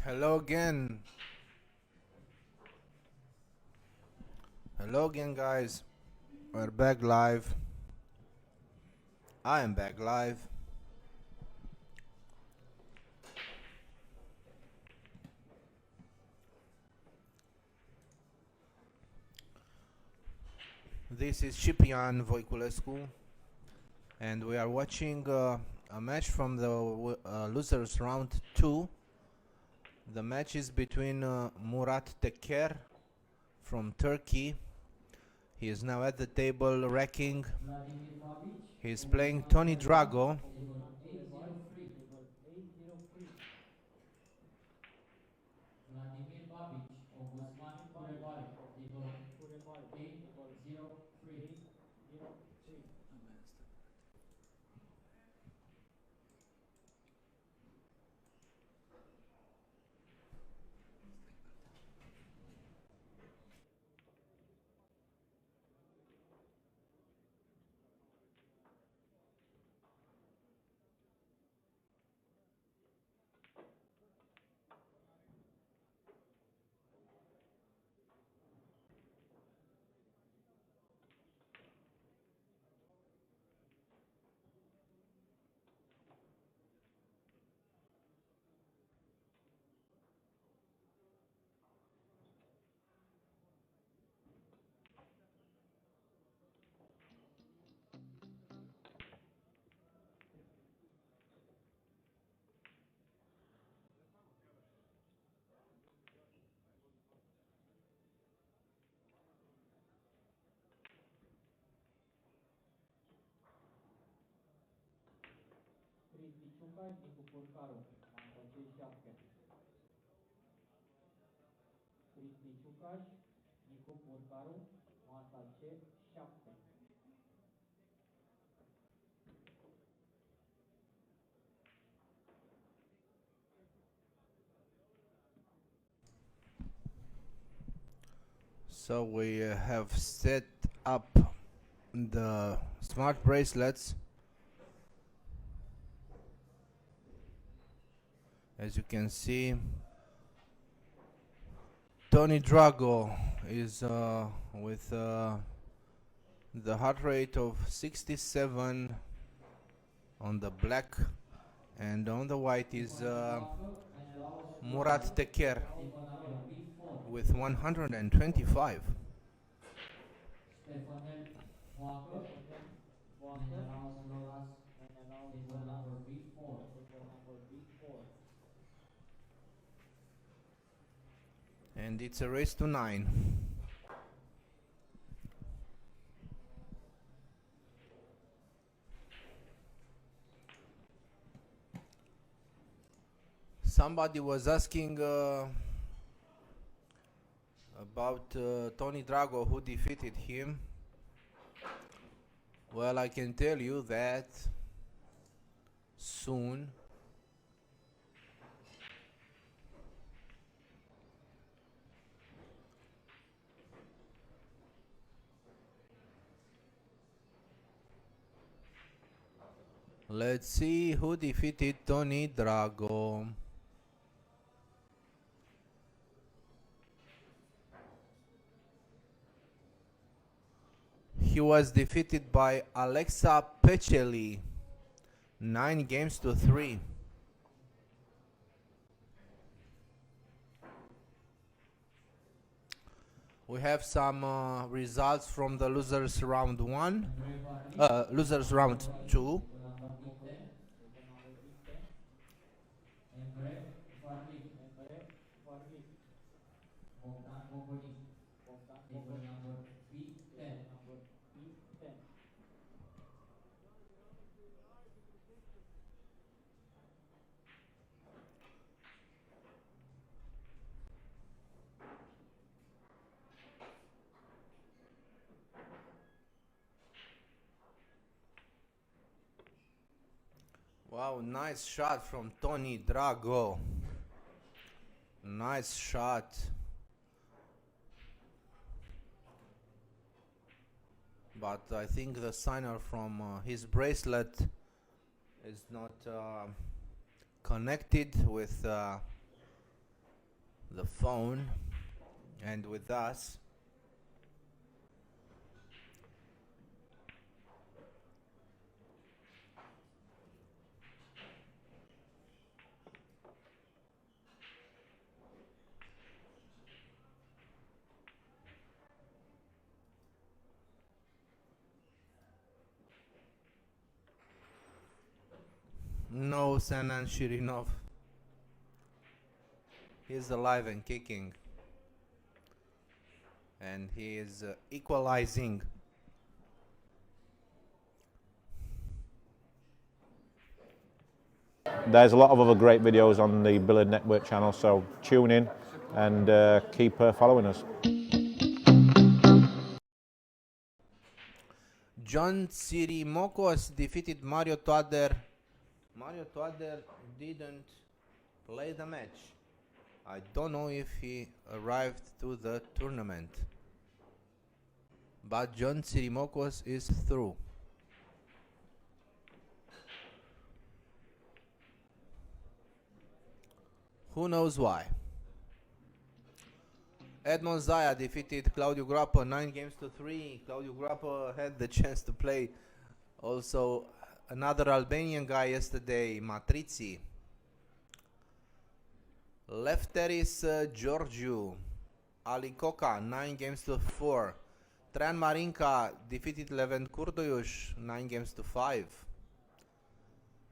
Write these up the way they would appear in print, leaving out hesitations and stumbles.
Hello again. Hello again, guys. We're back live. I am back live. This is Ciprian Voiculescu, and we are watching a match from the losers round 2. The match is between Murat Teker from Turkey. He is now at the table racking. He is playing Tony Drago. So we have set up the smart bracelets. As you can see, Tony Drago is with the heart rate of 67 on the black, and on the white is Murat Teker with 125. And it's a race to 9. Somebody was asking about Tony Drago, who defeated him. Well, I can tell you that soon. Let's see who defeated Tony Drago. He was defeated by Alexa Peceli, 9-3. We have some results from the losers round 1, losers round 2. Wow, nice shot from Tony Drago. Nice shot. But I think the signer from his bracelet is not connected with the phone and with us. No, Sanan Shirinov. He's alive and kicking. And he is equalizing. There's a lot of other great videos on the Billiard Network channel, so tune in and keep following us. John Tsirimokos defeated Mario Toader. Mario Toader didn't play the match. I don't know if he arrived to the tournament. But John Tsirimokos is through. Who knows why? Edmond Zaya defeated Claudio Grappa 9-3. Claudio Grappa had the chance to play also another Albanian guy yesterday, Matrizi. Lefteris Georgiou, Ali Coca 9-4. Tran Marinka defeated Levent Kurdoiush 9-5.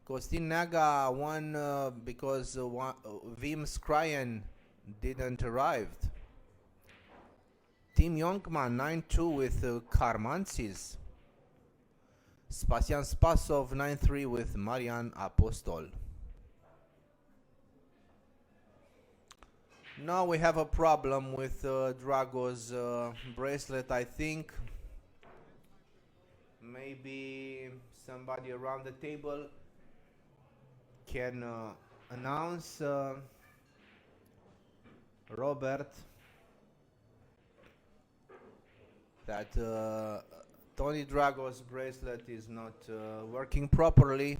Costin Naga won because Wim Skrien didn't arrive. Tim Yonkman 9-2 with Karmantzis. Spasian Spasov 9-3 with Marian Apostol. Now we have a problem with Drago's bracelet, I think. Maybe somebody around the table can announce Robert that Tony Drago's bracelet is not working properly.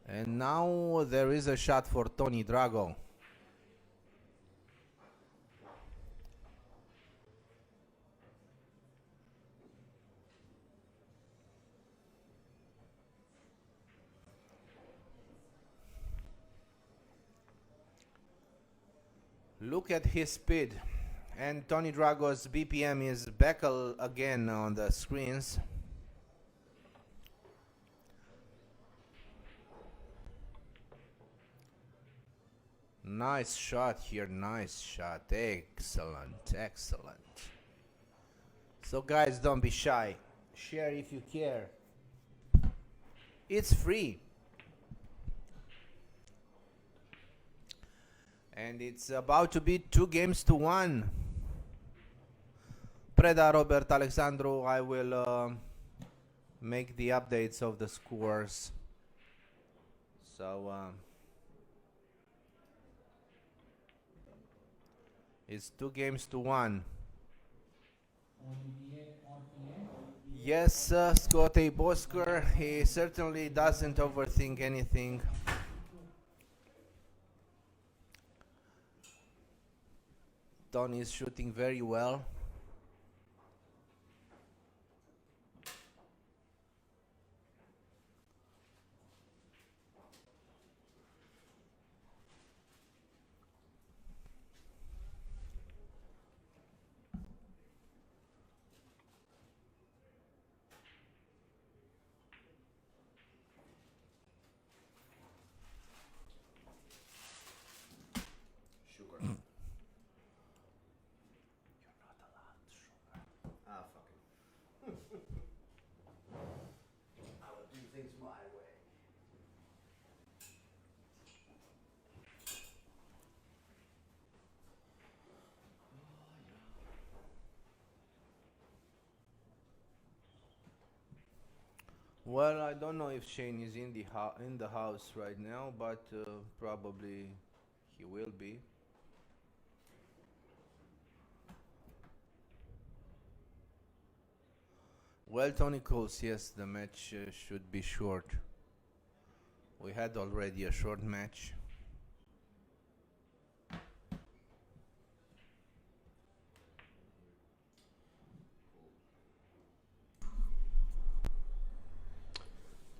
And now there is a shot for Tony Drago. Look at his speed. And Tony Drago's BPM is back again on the screens. Nice shot here, nice shot. Excellent, excellent. So guys, don't be shy. Share if you care. It's free. And it's about to be 2-1. Preda Robert Alexandru, I will make the updates of the scores. So it's 2-1. Yes, Scotty Bosker, he certainly doesn't overthink anything. Tony is shooting very well. Well, I don't know if Shane is in the house right now, but probably he will be. Well, Tony calls, yes, the match should be short. We had already a short match.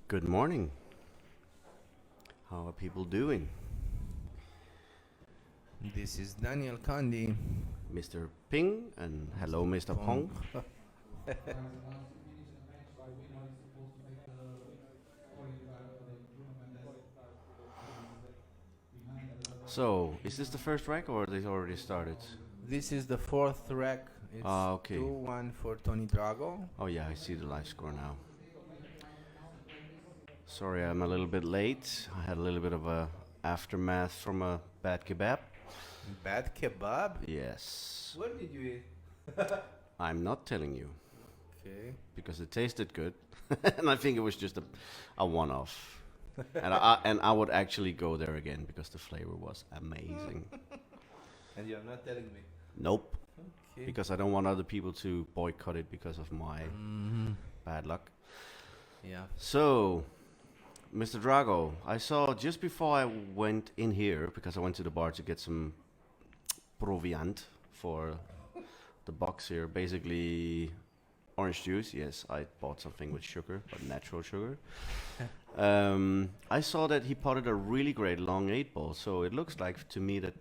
Good morning. How are people doing? This is Daniel Kandi. Mr. Ping and hello, Mr. Pong. So, is this the first rack or they already started? This is the fourth rack. It's Okay. 2-1 for Tony Drago. Oh yeah, I see the live score now. Sorry, I'm a little bit late. I had a little bit of a aftermath from a bad kebab. Bad kebab? Yes. Where did you eat? I'm not telling you Okay. because it tasted good, and I think it was just a one-off. and I would actually go there again because the flavor was amazing. And you're not telling me? Nope, Okay. because I don't want other people to boycott it because of my bad luck. Yeah. So, Mr. Drago, I saw just before I went in here, because I went to the bar to get some proviant for the box here, basically orange juice. Yes, I bought something with sugar, but natural sugar. I saw that he potted a really great long 8-ball, so it looks like to me that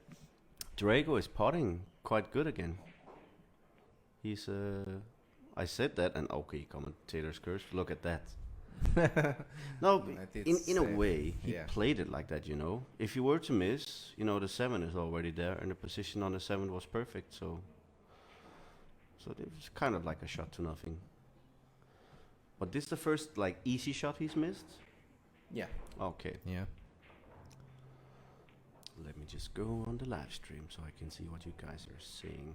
Drago is potting quite good again. He's, I said that, and okay, commentator's curse, look at that. No, I did in a say- way, he yeah. played it like that, you know. If you were to miss, you know, the 7 is already there, and the position on the 7 was perfect, so it was kind of like a shot to nothing. But this the first, like, easy shot he's missed? Yeah. Okay, Yeah. let me just go on the live stream so I can see what you guys are seeing.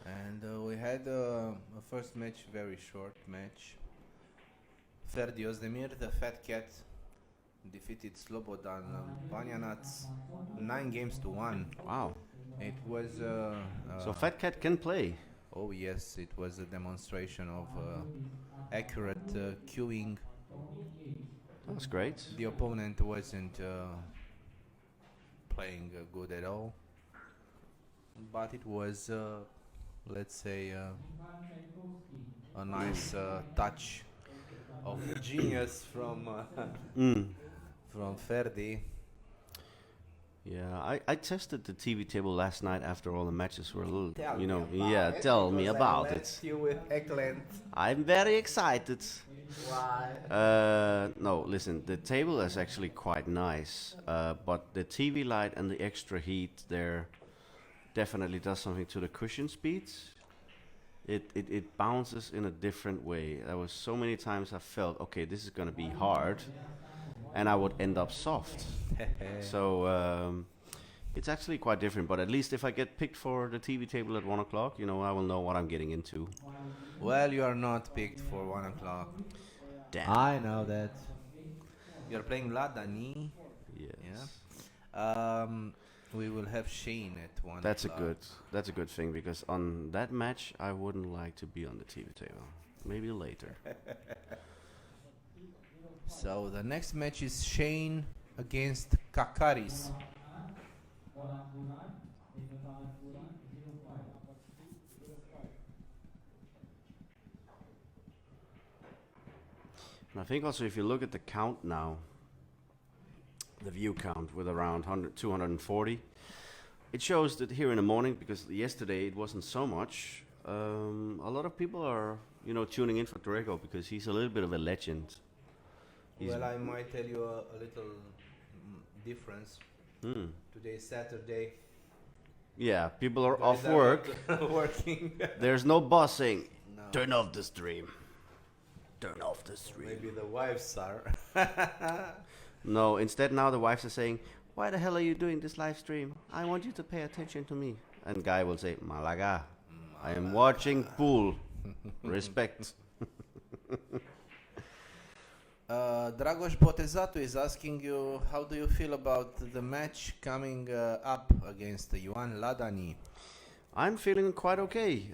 And we had a first match, very short match. Ferdi Ozdemir, the Fat Cat, defeated Slobodan Banjanac 9-1. Wow. It was So Fat Cat can play. oh yes, it was a demonstration of accurate cueing. That was great. The opponent wasn't playing good at all, but it was, let's say, a nice touch of genius from from Ferdi. Yeah, I tested the TV table last night after all the matches were a little, Tell you me know, about yeah, it, tell me because I about left it. you with Eckland. I'm very excited. Why? No, listen, the table is actually quite nice, but the TV light and the extra heat there definitely does something to the cushion speeds. It bounces in a different way. There was so many times I felt, okay, this is going to be hard, and I would end up soft. So it's actually quite different, but at least if I get picked for the TV table at 1 o'clock, you know, I will know what I'm getting into. Well, you are not picked for 1 o'clock. Damn. I know that. You're playing Ladani. Yes. We will have Shane at 1 That's o'clock. that's a good thing, because on that match I wouldn't like to be on the TV table. Maybe later. So the next match is Shane against Kakaris. And I think also if you look at the count now, the view count with around 240, it shows that here in the morning, because yesterday it wasn't so much, a lot of people are, you know, tuning in for Drago because he's a little bit of a legend. He's Well, I might tell you a little difference. Today is Saturday. Yeah, people are off Guys are work. not working. There's no boss saying, No. turn off the stream. Turn off the stream. Maybe the wives are. No, instead now the wives are saying, why the hell are you doing this live stream? I want you to pay attention to me. And guy will say, Malaga, I am watching pool. Respect. Dragos Botezatu is asking you, how do you feel about the match coming up against Ioan Ladani? I'm feeling quite okay.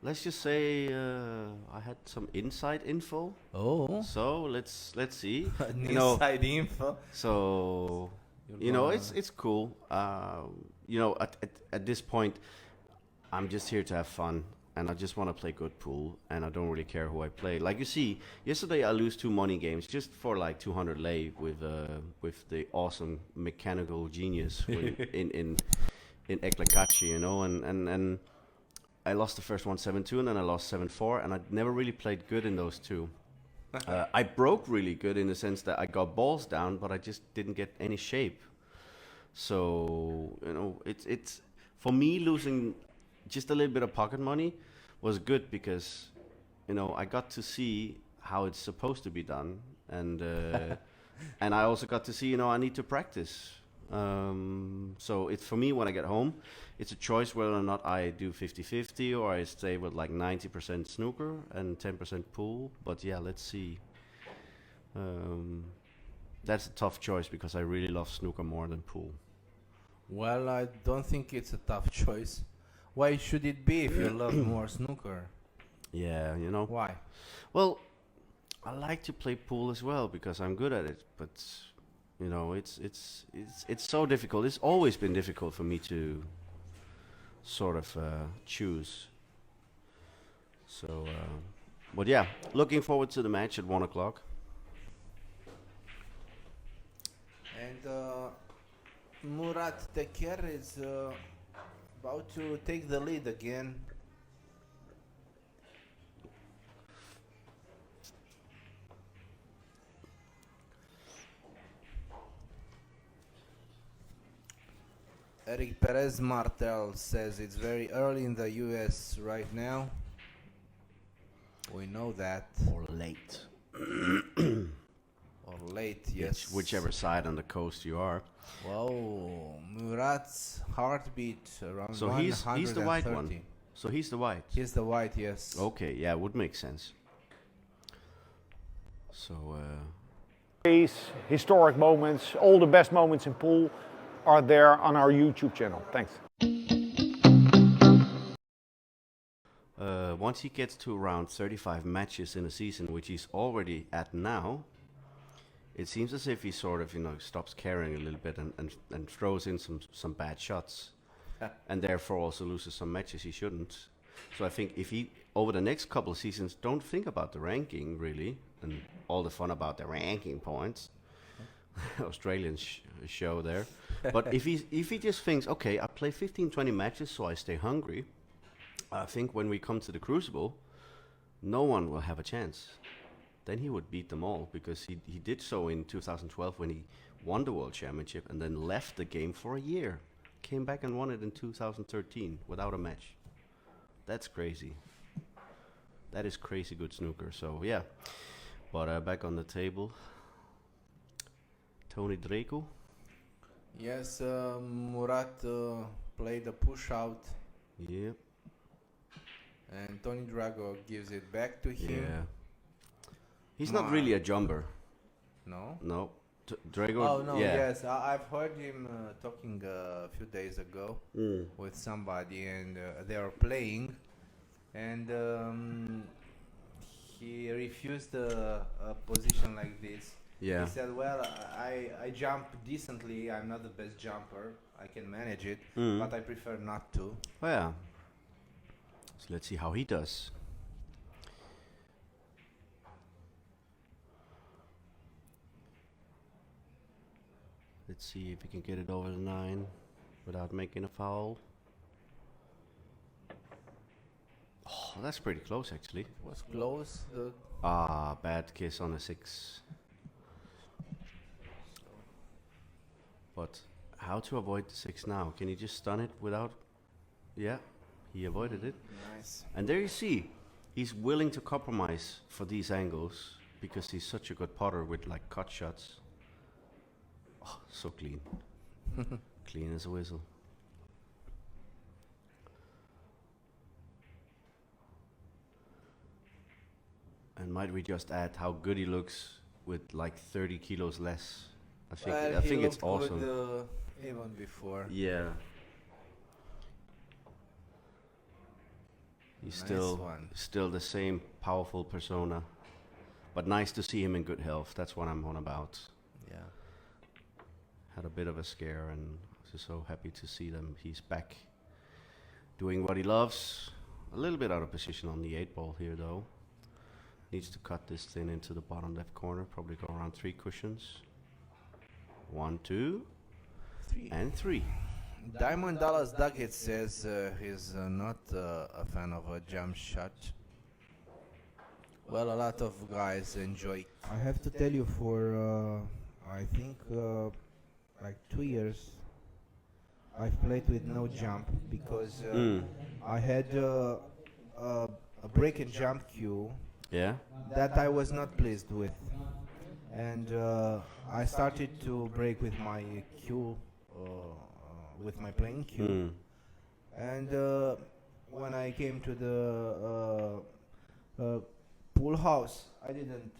let's just say I had some inside info. Oh, So let's see. an You know, inside info. so You're gonna- it's cool. At this point, I'm just here to have fun, and I just want to play good pool, and I don't really care who I play. Like you see, yesterday I lose 2 money games just for like 200 lei with the awesome mechanical genius in Eklakachi, and I lost the first one 7-2, and then I lost 7-4, and I never really played good in those two. I broke really good in the sense that I got balls down, but I just didn't get any shape. So it's for me, losing just a little bit of pocket money was good because I got to see how it's supposed to be done, and and I also got to see I need to practice. So it's for me when I get home, it's a choice whether or not I do 50-50 or I stay with like 90% snooker and 10% pool. But yeah, let's see. That's a tough choice because I really love snooker more than pool. Well, I don't think it's a tough choice. Why should it be if you love more snooker? Yeah, Why? Well, I like to play pool as well because I'm good at it, but it's so difficult. It's always been difficult for me to sort of choose. So, but yeah, looking forward to the match at 1 o'clock. And Murat Teker is about to take the lead again. Eric Perez Martel says it's very early in the US right now. We know that. Or late. Or late, yes. Whichever side on the coast you are. Whoa, Murat's heartbeat around So he's the white one. 130. So he's the white. He's the white, yes. Okay, yeah, would make sense. So, These historic moments, all the best moments in pool are there on our YouTube channel. Thanks. once he gets to around 35 matches in a season, which he's already at now, it seems as if he sort of, stops caring a little bit and throws in some bad shots, and therefore also loses some matches he shouldn't. So I think if he, over the next couple of seasons, don't think about the ranking really, and all the fun about the ranking points, Australian show there. But if he just thinks, okay, I play 15, 20 matches so I stay hungry, I think when we come to the Crucible, no one will have a chance. Then he would beat them all, because he did so in 2012 when he won the World Championship and then left the game for a year. Came back and won it in 2013 without a match. That's crazy. That is crazy good snooker. So yeah, but back on the table, Tony Drago. Yes, Murat played a push out, Yep. and Tony Drago gives it back to him. Yeah. He's not really a jumper. No? No. Drago. Oh, no, yeah. yes. I've heard him talking a few days ago with somebody, and they are playing, and he refused a position like this. Yeah. He said, well, I jump decently. I'm not the best jumper. I can manage it, but I prefer not to. Oh, yeah. So let's see how he does. Let's see if he can get it over the 9 without making a foul. Oh, that's pretty close actually. It was close. Ah, bad kiss on a 6. But how to avoid the 6 now? Can he just stun it without? Yeah, he avoided it. Nice. And there you see, he's willing to compromise for these angles because he's such a good putter with like cut shots. Oh, so clean. Clean as a whistle. And might we just add how good he looks with like 30 kilos less? I think it's awesome. Good, even before. Yeah. He's Nice one. still the same powerful persona, but nice to see him in good health. That's what I'm on about. Yeah. Had a bit of a scare, and just so happy to see them. He's back, doing what he loves. A little bit out of position on the 8-ball here, though. Needs to cut this thing into the bottom left corner. Probably go around 3 cushions. 1, 2, 3. and 3. Diamond Dallas Duggett says he's not a fan of a jump shot. Well, a lot of guys enjoy. I have to tell you, for I think like 2 years, I've played with no jump because I had a break and jump cue Yeah? that I was not pleased with, and I started to break with my cue, with my playing cue, and when I came to the pool house, I didn't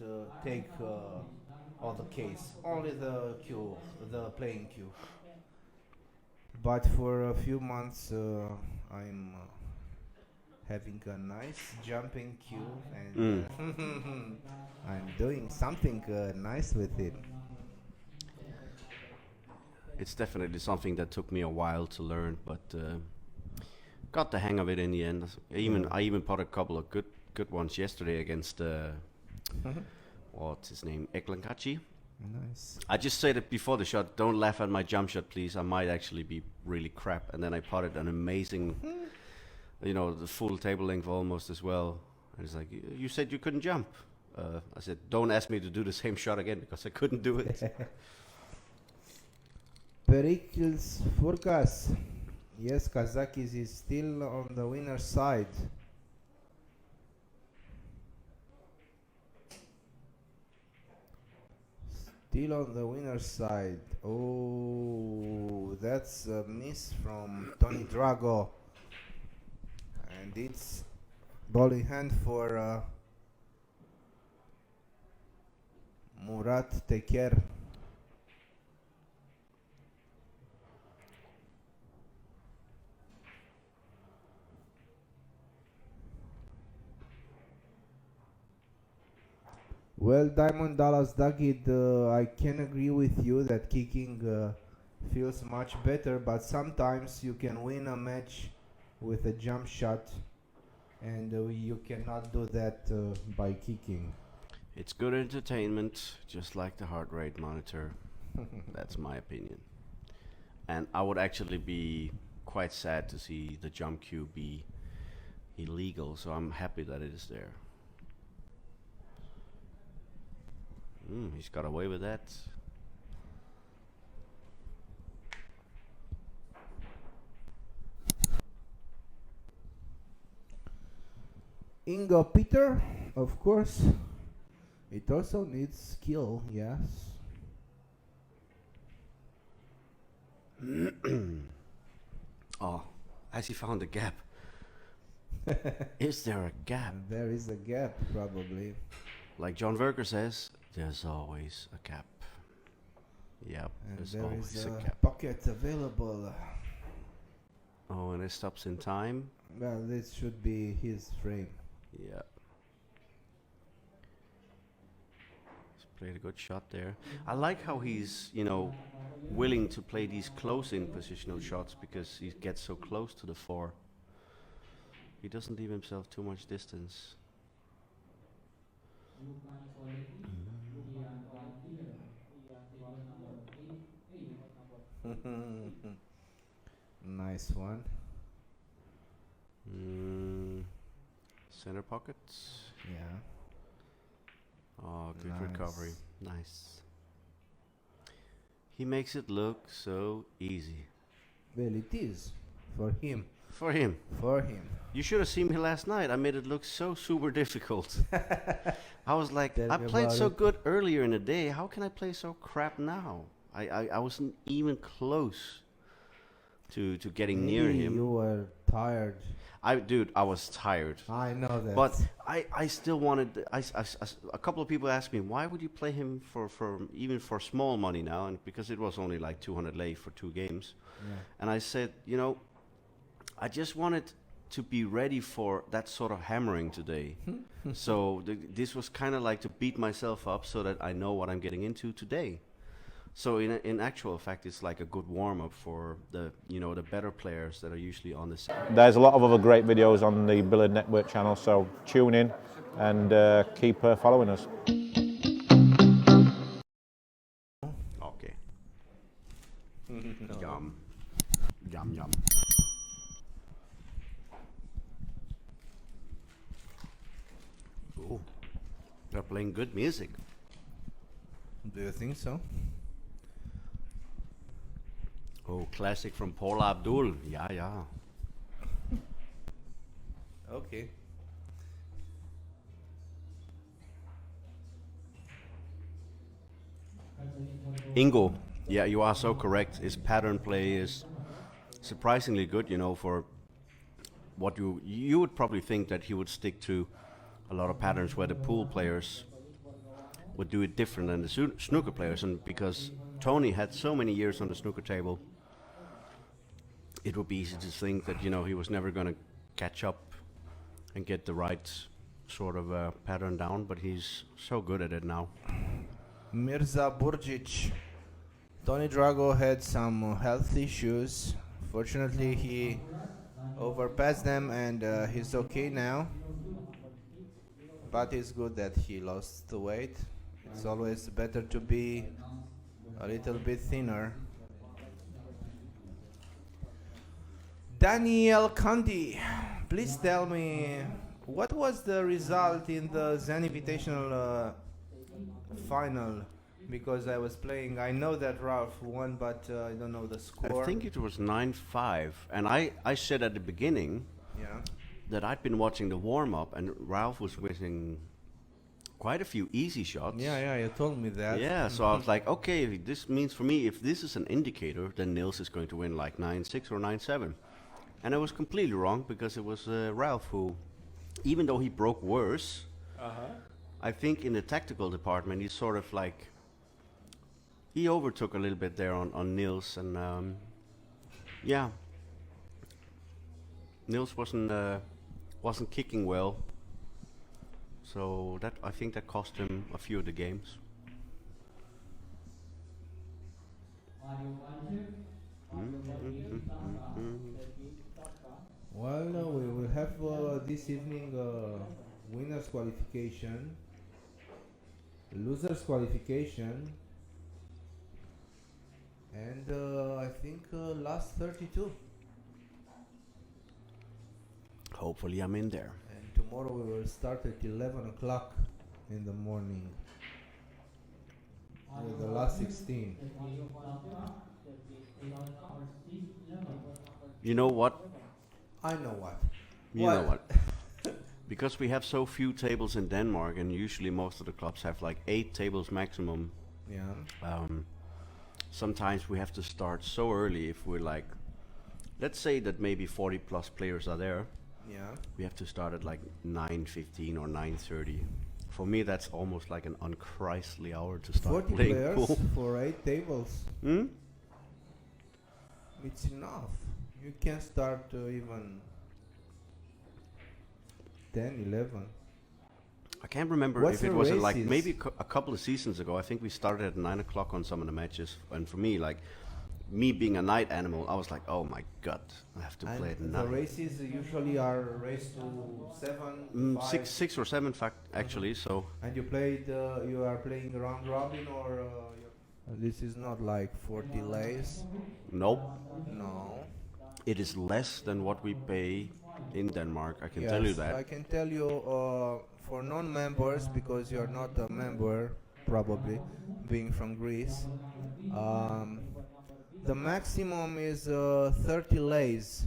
take all the case, only the cue, the playing cue. But for a few months, I'm having a nice jumping cue, and I'm doing something nice with it. It's definitely something that took me a while to learn, but got the hang of it in the end. I even put a couple of good ones yesterday against what's his name, Eklankachi. Nice. I just said it before the shot. Don't laugh at my jump shot, please. I might actually be really crap. And then I potted an amazing, the full table length almost as well. And it's like, you said you couldn't jump. I said, don't ask me to do the same shot again because I couldn't do it. Pericles Furkas. Yes, Kazakis is still on the winner's side. Still on the winner's side. Oh, that's a miss from Tony Drago. And it's ball in hand for Murat Teker. Well, Diamond Dallas Duggett, I can agree with you that kicking feels much better, but sometimes you can win a match with a jump shot, and you cannot do that by kicking. It's good entertainment, just like the heart rate monitor. That's my opinion. And I would actually be quite sad to see the jump cue be illegal, so I'm happy that it is there. He's got away with that. Ingo Peter, of course. It also needs skill, yes. Oh, has he found a gap? Is there a gap? There is a gap, probably. Like John Verker says, there's always a gap. Yep, And there's there always is a a gap. pocket available. Oh, and it stops in time. Well, this should be his frame. Yeah. He's played a good shot there. I like how he's, willing to play these close-in positional shots because he gets so close to the 4. He doesn't leave himself too much distance. Nice one. Center pockets. Yeah. Oh, good Nice. recovery. Nice. He makes it look so easy. Well, it is. For him. For him. For him. You should have seen me last night. I made it look so super difficult. I was like, Tell I me played about so it. good earlier in the day. How can I play so crap now? I wasn't even close to getting near Maybe him. you were tired. Dude, I was tired. I know that. But I still wanted. A couple of people asked me, why would you play him for even for small money now? And because it was only like 200 lei for 2 games. Yeah. And I said, I just wanted to be ready for that sort of hammering today. So this was kind of like to beat myself up so that I know what I'm getting into today. So in actual fact, it's like a good warm up for the the better players that are usually on the set. There's a lot of other great videos on the Billiard Network channel, so tune in and keep following us. Okay. Yum. Yum yum. Oh, they're playing good music. Do you think so? Oh, classic from Paula Abdul. Yeah, yeah. Okay. Ingo, yeah, you are so correct. His pattern play is surprisingly good, for what you would probably think that he would stick to a lot of patterns where the pool players would do it different than the snooker players, and because Tony had so many years on the snooker table, it would be easy to think that he was never going to catch up and get the right sort of pattern down, but he's so good at it now. Mirza Burjic. Tony Drago had some health issues. Fortunately, he overpassed them and he's okay now. But it's good that he lost the weight. It's always better to be a little bit thinner. Daniel Kandi, please tell me what was the result in the Zen Invitational final, because I was playing. I know that Ralph won, but I don't know the score. I think it was 9-5, and I said at the beginning that I'd been watching the warm-up, and Ralph was winning quite a few easy shots. Yeah, you told me that. Yeah, so I was like, okay, this means for me, if this is an indicator, then Nils is going to win like 9-6 or 9-7. And I was completely wrong, because it was Ralph who, even though he broke worse, I think in the tactical department, he sort of like, he overtook a little bit there on Nils, and yeah, Nils wasn't kicking well, so that I think that cost him a few of the games. Well, we will have this evening winners qualification, losers qualification, and I think last 32. Hopefully I'm in there. And tomorrow we will start at 11 o'clock in the morning with the last 16. You know what? I know what. You know what? Because we have so few tables in Denmark, and usually most of the clubs have like 8 tables maximum. Yeah. Sometimes we have to start so early if we're like, let's say that maybe 40 plus players are there. Yeah. We have to start at like 9:15 or 9:30. For me, that's almost like an unchristly hour to start 40 playing players pool. for 8 tables. It's enough. You can start even 10, 11. I can't remember What's if it the was like races? maybe a couple of seasons ago. I think we started at 9 o'clock on some of the matches, and for me, like me being a night animal, I was like, oh my god, I have to play at And 9. the races usually are raced to 7, 5. Six or seven, fact actually. So And you are playing round robin, or this is not like 40 lays? nope, No. it is less than what we pay in Denmark. I can Yes, tell you that. I can tell you for non-members, because you're not a member, probably, being from Greece. The maximum is 30 lays,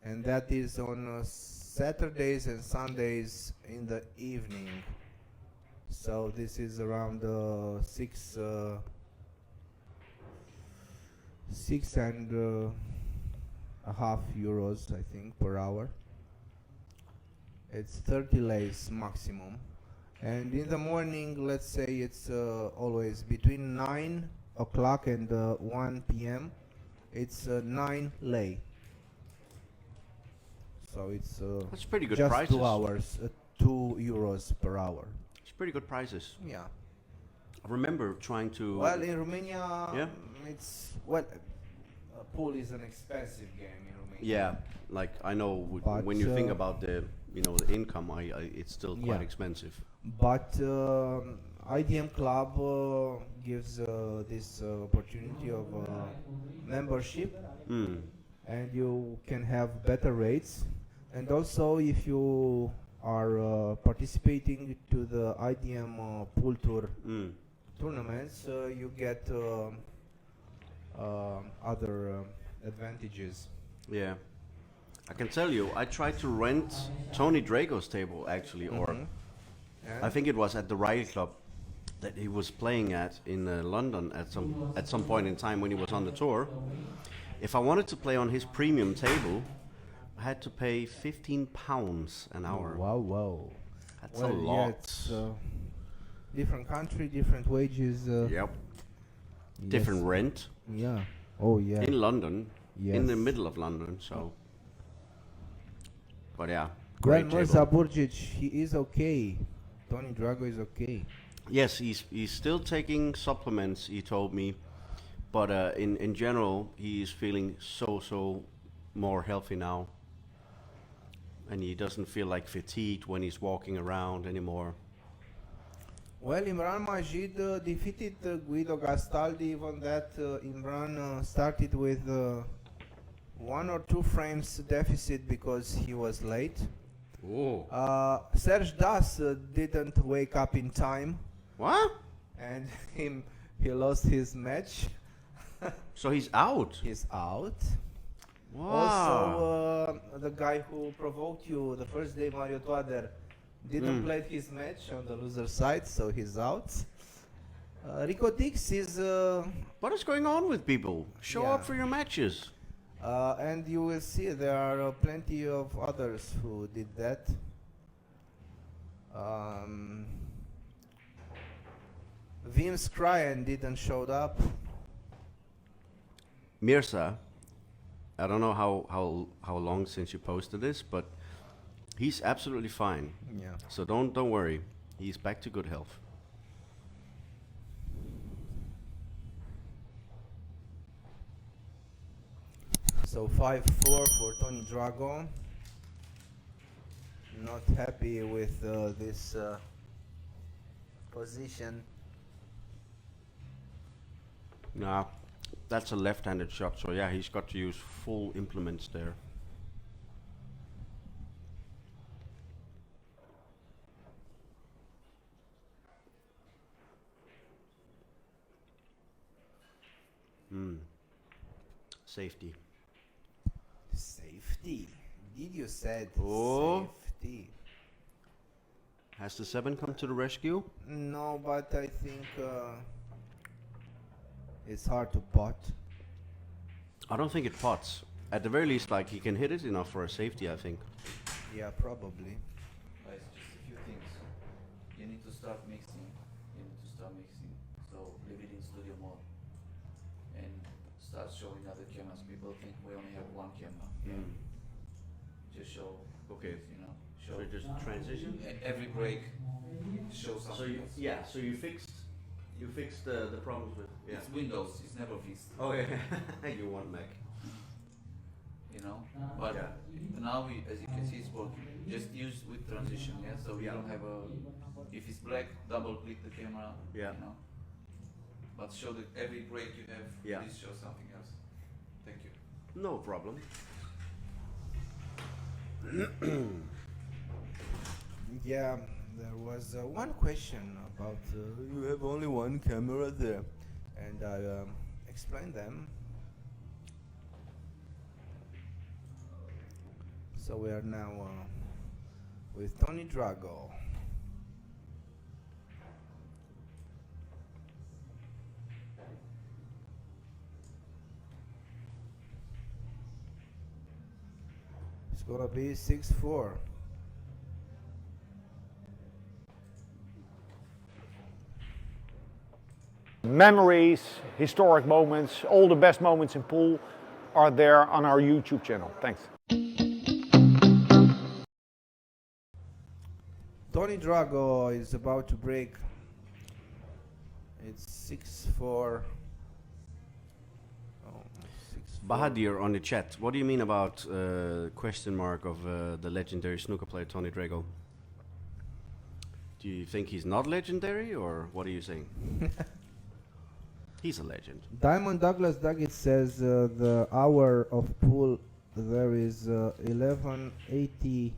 and that is on Saturdays and Sundays in the evening. So this is around 6 and a half euros, I think, per hour. It's 30 lays maximum, and in the morning, let's say it's always between 9 o'clock and 1 p.m. It's 9 lay. So it's That's pretty good just prices. 2 hours, €2 per hour. It's pretty good prices. Yeah. I remember trying to. Well, in Romania, Yeah. it's well, pool is an expensive game in Romania. Yeah, like I know But, when you think about the the income, it's still quite Yeah. expensive. But IDM Club gives this opportunity of membership, Mm. and you can have better rates. And also, if you are participating to the IDM pool tour Mm. tournaments, you get other advantages. Yeah, I can tell you, I tried to rent Tony Drago's table actually, or And I think it was at the Riot Club that he was playing at in London at some point in time when he was on the tour. If I wanted to play on his premium table, I had to pay £15 an hour. Wow, wow. That's Well, a lot. yeah, it's different country, different wages. Yep. Yes. Different rent Yeah. Oh, yeah. in London, in the Yes. middle of London. So, but yeah, Well, great Mezz table. Bucharest, he is okay. Tony Drago is okay. Yes, he's still taking supplements. He told me, but in general, he is feeling so more healthy now, and he doesn't feel like fatigued when he's walking around anymore. Well, Imran Majid defeated Guido Gastaldi, even that Imran started with 1 or 2 frames deficit because he was late. Oh, Serge Das didn't wake up in time, what? and he lost his match. So he's out. He's out. Wow. Also, the guy who provoked you the first day, Mario Toader, didn't play his match on the loser side, so he's out. Rico Dix is, What is going on with people? Show Yeah. up for your matches. and you will see there are plenty of others who did that. Wim Skrien didn't show up. Mirza, I don't know how long since you posted this, but he's absolutely fine. Yeah. So don't worry. He's back to good health. So 5-4 for Tony Drago. Not happy with this position. Nah, that's a left-handed shot, so yeah, he's got to use full implements there. Safety. Safety. Did you said Oh. safety? Has the 7 come to the rescue? No, but I think it's hard to pot. I don't think it pots. At the very least, like, he can hit it enough for a safety, I think. Yeah, probably. Guys, just a few things. You need to start mixing. So leave it in studio mode and start showing other cameras. People think we only have one camera. Just show. Okay. Show. So just transition? Every break, show something else. So you fixed the problems with, It's Windows. It's never fixed. Okay. You want Mac. But Yeah. now, as you can see, it's working. Just use with transition, yeah. So you Yeah. don't have a. If it's black, double click the camera. Yeah. But show that every break you have. Yeah. Please show something else. Thank you. No problem. Yeah, there was one question about you have only one camera there, and I explained them. So we are now with Tony Drago. It's gonna be 6-4. Memories, historic moments, all the best moments in pool are there on our YouTube channel. Thanks. Tony Drago is about to break. It's 6-4. Oh, 6-4. Bahadir on the chat. What do you mean about question mark of the legendary snooker player Tony Drago? Do you think he's not legendary, or what are you saying? He's a legend. Diamond Douglas Duggett says the hour of pool there is $11.80.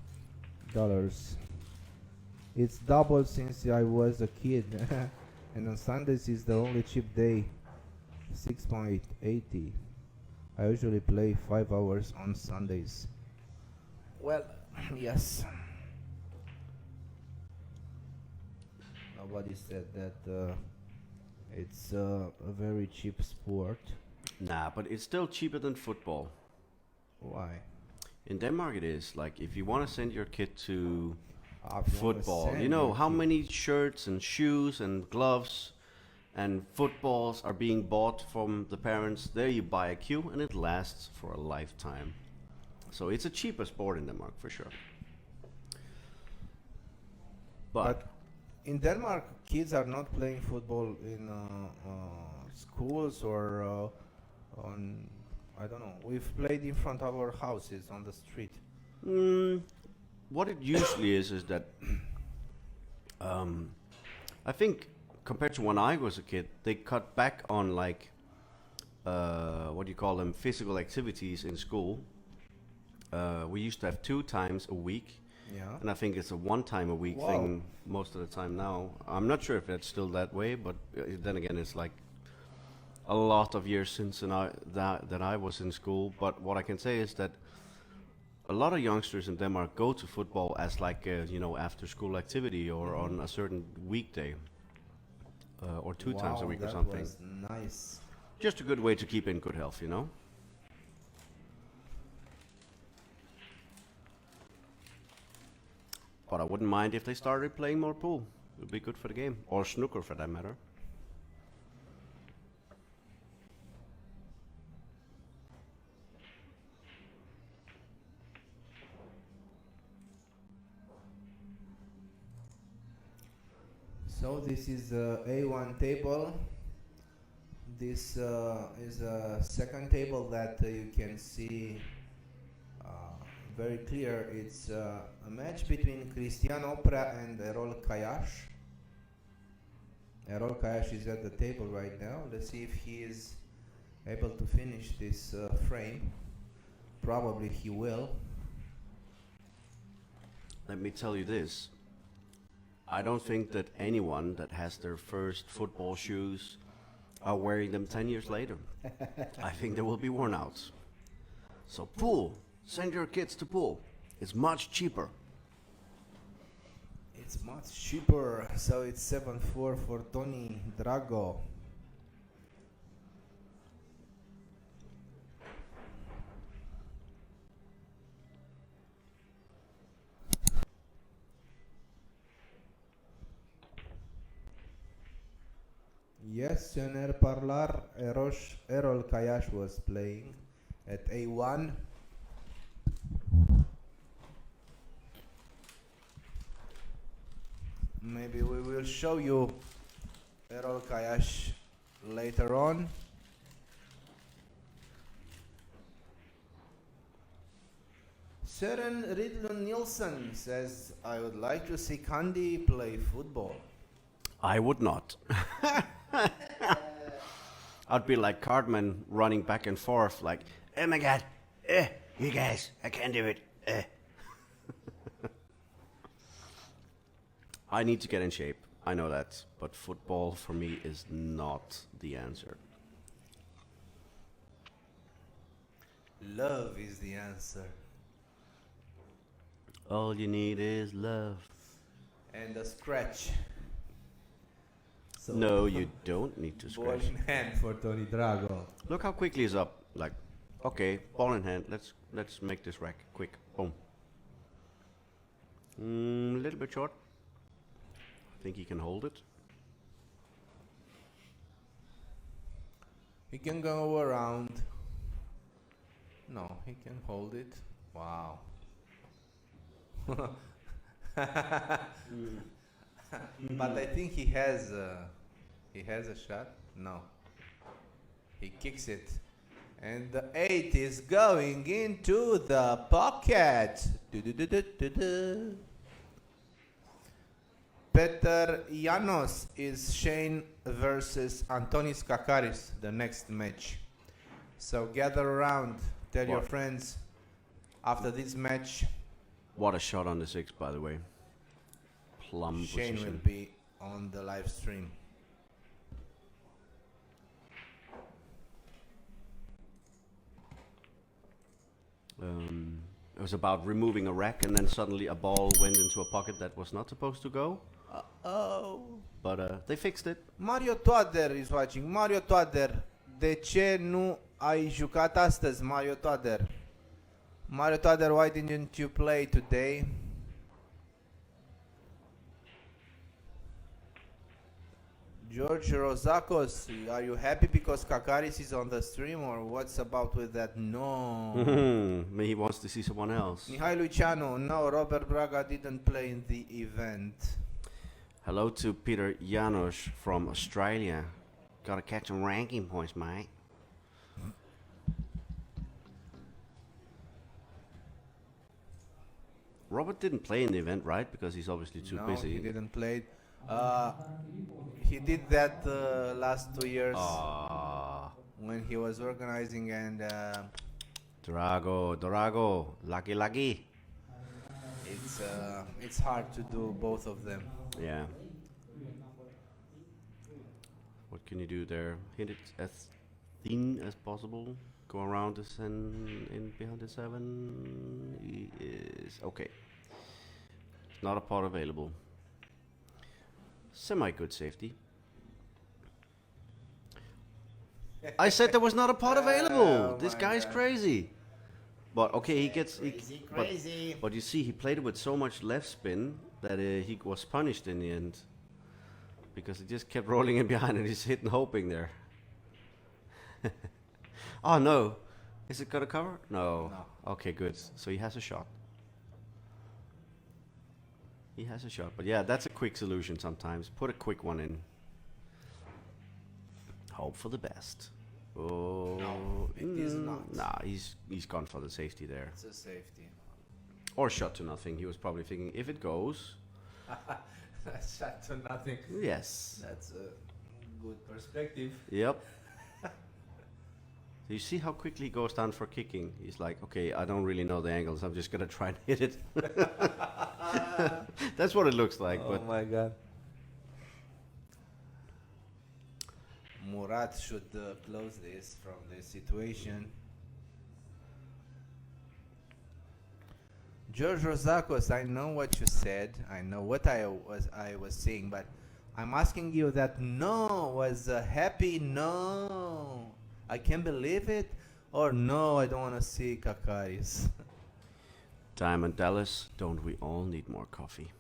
It's double since I was a kid, and on Sundays is the only cheap day. 6.80. I usually play 5 hours on Sundays. Well, yes. Nobody said that it's a very cheap sport. Nah, but it's still cheaper than football. Why? In Denmark it is. Like, if you want to send your kid to If you wanna football, send you know your how kid- many shirts and shoes and gloves and footballs are being bought from the parents. There you buy a cue and it lasts for a lifetime. So it's a cheaper sport in Denmark for sure. But in Denmark, kids are not playing football in schools or on, I don't know. We've played in front of our houses on the street. what it usually is that I think compared to when I was a kid, they cut back on like what do you call them, physical activities in school. We used to have 2 times a week, Yeah. and I think it's a 1 time a week Wow. thing most of the time now. I'm not sure if that's still that way, but then again, it's like a lot of years since that I was in school. But what I can say is that a lot of youngsters in Denmark go to football as like a, after school activity or on a certain weekday, or 2 times a week or something. That was nice. Just a good way to keep in good health. But I wouldn't mind if they started playing more pool. It would be good for the game, or snooker for that matter. So this is the A1 table. This is a second table that you can see very clear. It's a match between Cristian Oprea and Erol Kayash. Erol Kayash is at the table right now. Let's see if he is able to finish this frame. Probably he will. Let me tell you this. I don't think that anyone that has their first football shoes are wearing them 10 years later. I think they will be worn out. So pool, send your kids to pool. It's much cheaper. It's much cheaper. So it's 7-4 for Tony Drago. Yes, Sioner Parlar, Erol Kayash was playing at A1. Maybe we will show you Erol Kayash later on. Søren Ridlund Nielsen says, I would like to see Candy play football. I would not. I'd be like Cartman running back and forth like, oh my god, you guys, I can't do it. I need to get in shape, I know that, but football for me is not the answer. Love is the answer. All you need is love. And a scratch. So No, you don't need to ball scratch. in hand for Tony Drago. Look how quickly he's up. Like, okay, ball in hand. Let's make this rack quick. Boom. A little bit short. I think he can hold it. He can go around. No, he can hold it. Wow. But I think he has a shot. No, he kicks it, and the 8 is going into the pocket. Du-du-du-du-du-du. Peter Janos is Shane versus Antonis Kakaris, the next match. So gather around, tell your What? friends after this match. What a shot on the 6, by the way. Plum Shane position. will be on the live stream. It was about removing a rack, and then suddenly a ball went into a pocket that was not supposed to go. Oh. But they fixed it. Mario Toader is watching. Mario Toader, de ce nu ai jucat astăzi, Mario Toader? Mario Toader, why didn't you play today? George Rosakos, are you happy because Kakaris is on the stream, or what's about with that? No. Maybe he wants to see someone else. Mihai Luciano, no, Robert Braga didn't play in the event. Hello to Peter Janos from Australia. Gotta catch some ranking points, mate. Robert didn't play in the event, right? Because he's obviously too No, busy. he didn't play. He did that last 2 years when he was organizing, and Drago, lucky. it's hard to do both of them. Yeah. What can you do there? Hit it as thin as possible. Go around this and in behind the 7 is okay. Not a pot available. Semi-good safety. I said there was not a pot available. Oh This my guy's God. crazy. But okay, he gets. Crazy. But you see, he played it with so much left spin that he was punished in the end. Because he just kept rolling in behind and he's hitting hoping there. Oh no. Is it gonna cover? No. No. Okay, good. So he has a shot. He has a shot. But yeah, that's a quick solution sometimes. Put a quick one in. Hope for the best. Oh. No, it is not. Nah, he's gone for the safety there. It's a safety. Or shot to nothing. He was probably thinking, if it goes, That's shot to nothing. yes. That's a good perspective. Yep. So you see how quickly he goes down for kicking. He's like, okay, I don't really know the angles. I'm just gonna try and hit it. That's what it looks like. Oh But my God. Murat should close this from this situation. George Rosakos, I know what you said. I know what I was saying, but I'm asking you that no was a happy no. I can't believe it, or no, I don't want to see Kakaris. Diamond Dallas, don't we all need more coffee?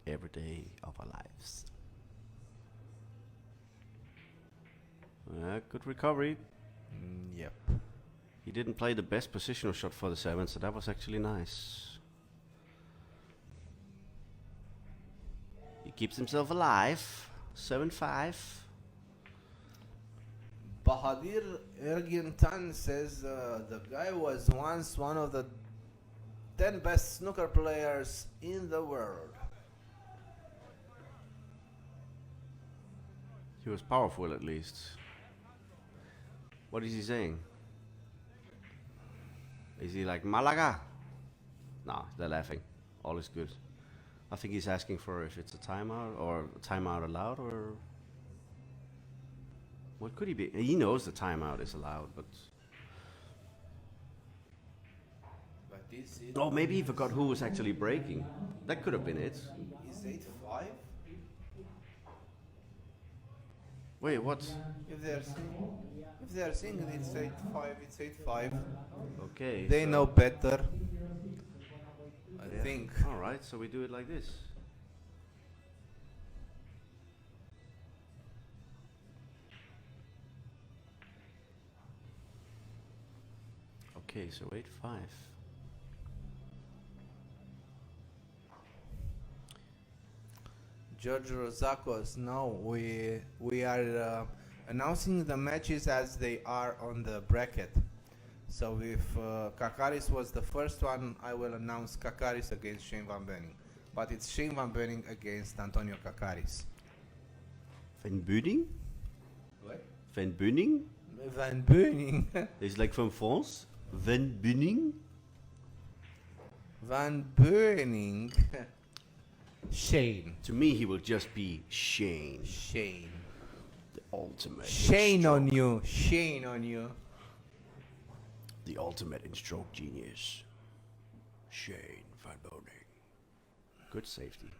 Every day of our lives. Good recovery. Yep. He didn't play the best positional shot for the 7, so that was actually nice. He keeps himself alive. 7-5. Bahadir Ergintan says the guy was once one of the 10 best snooker players in the world. He was powerful at least. What is he saying? Is he like Malaga? No, they're laughing. All is good. I think he's asking for if it's a timeout or a timeout allowed, or what could he be? He knows the timeout is allowed, but Is it oh, maybe he forgot who was actually breaking. That could have been it. is 8-5? Wait, what? If they're saying it's 8-5, it's 8-5. Okay. They so- know better. I Yeah. think. All right, so we do it like this. Okay, so 8-5. George Rosakos. No, we are announcing the matches as they are on the bracket. So if Kakaris was the first one, I will announce Kakaris against Shane Van Beuning. But it's Shane Van Beuning against Antonio Kakaris. Van Beuning? What? Van Beuning? Van Beuning. He's like from France. Van Beuning? Van Beuning. Shane. To me, he will just be Shane. Shane. The ultimate. Shane on you. Shane on you. The ultimate in stroke genius. Shane Van Beuning. Good safety.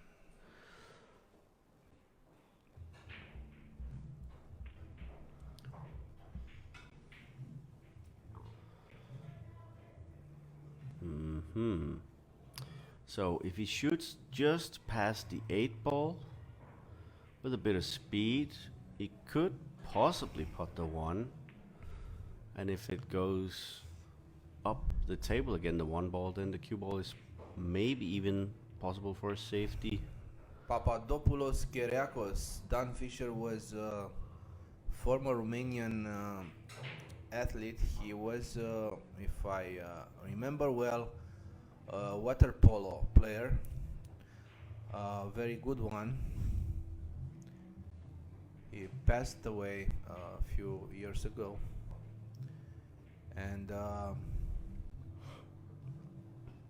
So if he shoots just past the 8 ball with a bit of speed, he could possibly putt the 1. And if it goes up the table again, the 1 ball, then the cue ball is maybe even possible for a safety. Papadopoulos Kyriakos. Dan Fisher was a former Romanian athlete. He was, if I remember well, a water polo player. Very good one. He passed away a few years ago. And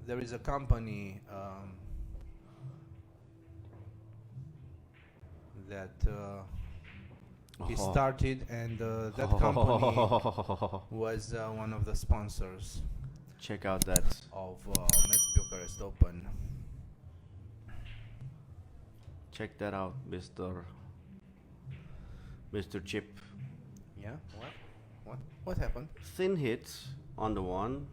there is a company that he started, and that company was one of the sponsors Check out that. of Mezz Bucharest Open. Check that out, Mr. Chip. Yeah. What happened? Thin hit on the 1,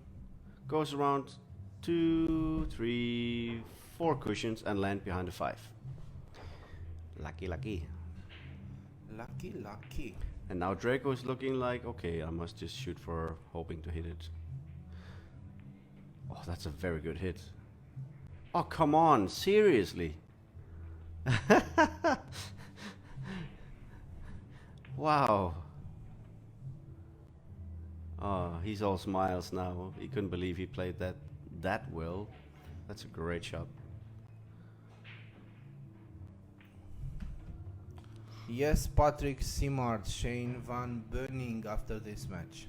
goes around 2, 3, 4 cushions and land behind the 5. Lucky. Lucky. And now Drago is looking like, okay, I must just shoot for hoping to hit it. Oh, that's a very good hit. Oh, come on, seriously. Wow. Oh, he's all smiles now. He couldn't believe he played that well. That's a great shot. Yes, Patrick Simard, Shane Van Beuning after this match.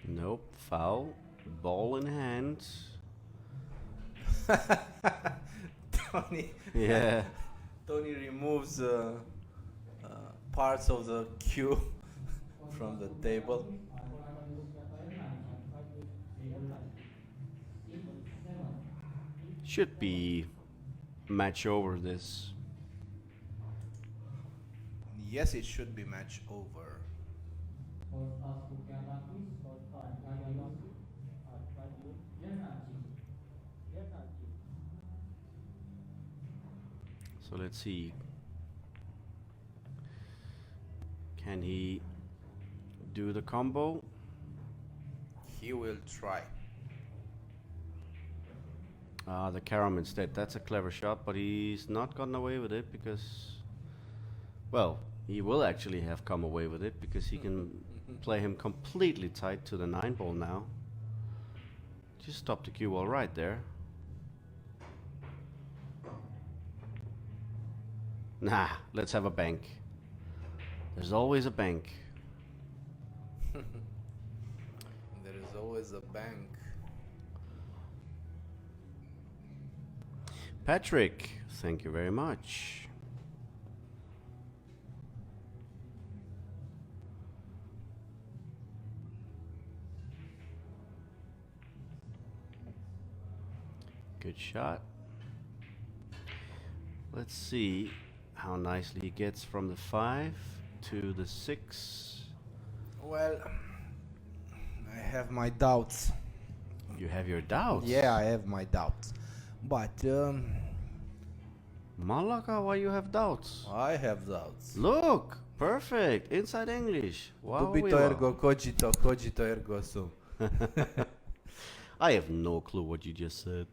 Nope, foul. Ball in hand. Tony. Yeah. Tony removes parts of the cue from the table. Should be match over this. Yes, it should be match over. So let's see. Can he do the combo? He will try. The carom instead. That's a clever shot, but he's not gotten away with it because, well, he will actually have come away with it because he can play him completely tight to the 9 ball now. Just stop the cue ball right there. Nah, let's have a bank. There's always a bank. There is always a bank. Patrick, thank you very much. Good shot. Let's see how nicely he gets from the 5 to the 6. Well, I have my doubts. You have your doubts. Yeah, I have my doubts. But Malaka, why you have doubts? I have doubts. Look, Perfect. Inside English. Wow. Dubito ergo cogito, cogito ergo sum. I have no clue what you just said.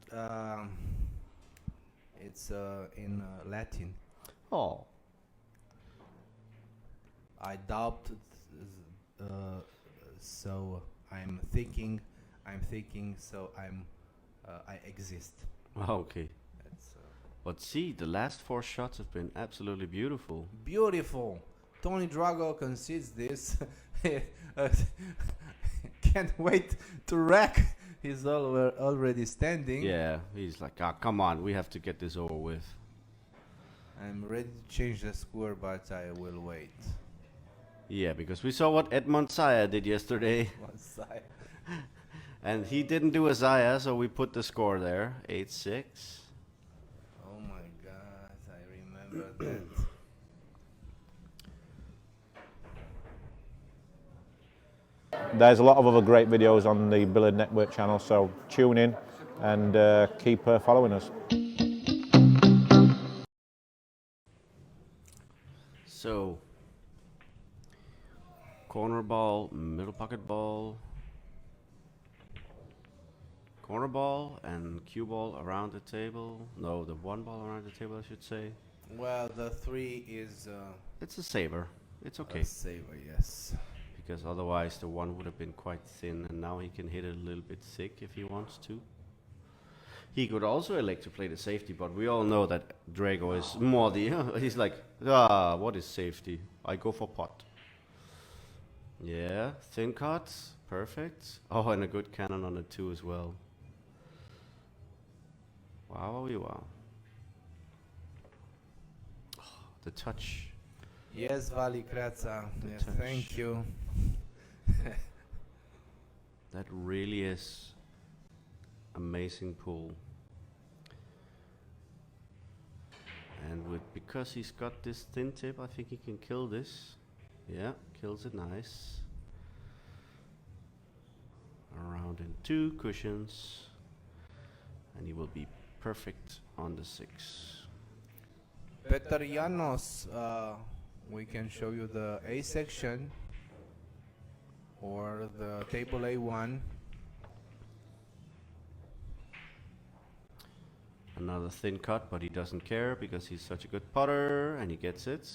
It's in Latin. Oh. I doubt, so I'm thinking, so I exist. Okay. That's But see, the last 4 shots have been absolutely beautiful. beautiful. Tony Drago concedes this. Can't wait to wreck. He's already standing. Yeah, he's like, ah, come on, we have to get this over with. I'm ready to change the score, but I will wait. Yeah, because we saw what Edmond Saya did yesterday, One side. and he didn't do a Zaya, so we put the score there, 8-6. Oh my God, I remember that. There's a lot of other great videos on the Billiard Network channel, so tune in and keep following us. So, corner ball, middle pocket ball, corner ball, and cue ball around the table. No, the 1 ball around the table, I should say. Well, the 3 is It's a saver. It's okay. a saver, yes. Because otherwise the 1 would have been quite thin, and now he can hit it a little bit thick if he wants to. He could also elect to play the safety, but we all know that Drago is more the... he's like, what is safety? I go for pot. Yeah, thin cuts, perfect. Oh, and a good cannon on the 2 as well. Wow, wow. Oh, the touch. Yes, Vali Kratza. Yes, touch. thank you. That really is amazing pull. And because he's got this thin tip, I think he can kill this. Yeah, kills it nice. Around in 2 cushions, and he will be perfect on the 6. Peter Janos, we can show you the A section or the table A1. Another thin cut, but he doesn't care because he's such a good putter and he gets it.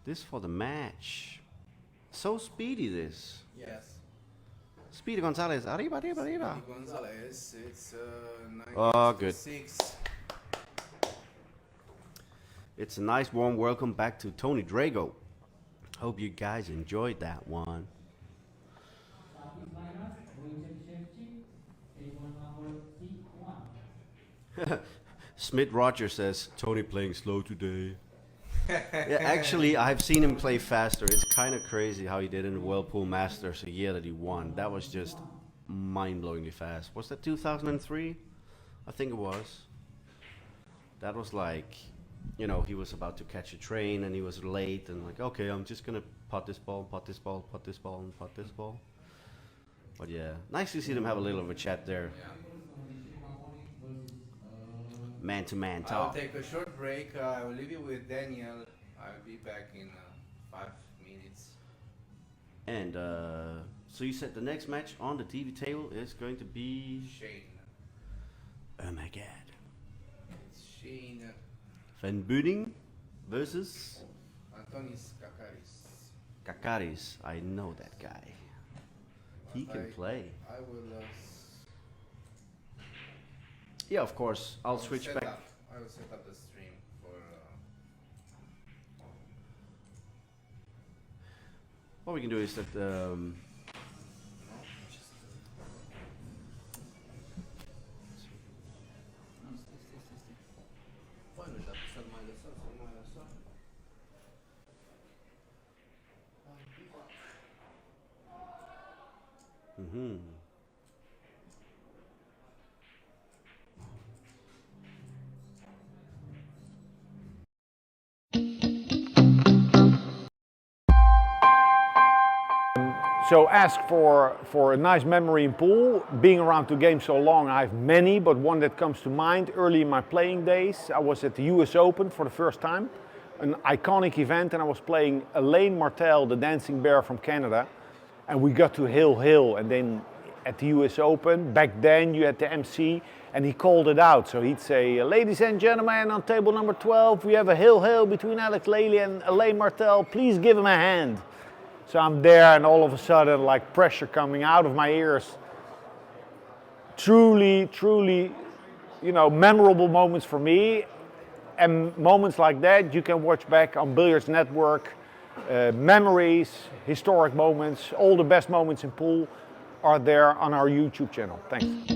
This for the match. So speedy, this. Yes. Speedy Gonzalez. Arriba, arriba, arriba. Gonzalez, it's Oh, good. 6. It's a nice warm welcome back to Tony Drago. Hope you guys enjoyed that one. Smith Roger says, Tony playing slow today. Yeah, actually, I've seen him play faster. It's kind of crazy how he did in the Whirlpool Masters a year that he won. That was just mind-blowingly fast. Was that 2003? I think it was. That was like, you know, he was about to catch a train and he was late and like, okay, I'm just going to pot this ball, pot this ball, pot this ball, and pot this ball. But yeah, nice to see them have a little of a chat there. Man-to-man I'll talk. take a short break. I will leave you with Daniel. I'll be back in 5 minutes. And so you said the next match on the TV table is going to be... Shane. Oh my god. It's Shane Van Budding versus Antonis Kakaris. Kakaris. I know that guy. He can play. I will Yeah, of course. I'll switch back. I will set up the stream for... What we can do is that... So ask for a nice memory in pool. Being around the game so long, I have many, but one that comes to mind early in my playing days, I was at the US Open for the first time. an iconic event, and I was playing Elaine Martel, the dancing bear from Canada, and we got to Hill Hill, and then at the US Open, back then you had the MC, and he called it out. So he'd say, ladies and gentlemen, on table number 12, we have a Hill Hill between Alex Lely and Elaine Martel, please give him a hand. So I'm there, and all of a sudden, like pressure coming out of my ears. Truly, you know, memorable moments for me. And moments like that you can watch back on Billiard Network. Memories, historic moments, all the best moments in pool are there on our YouTube channel. Thanks.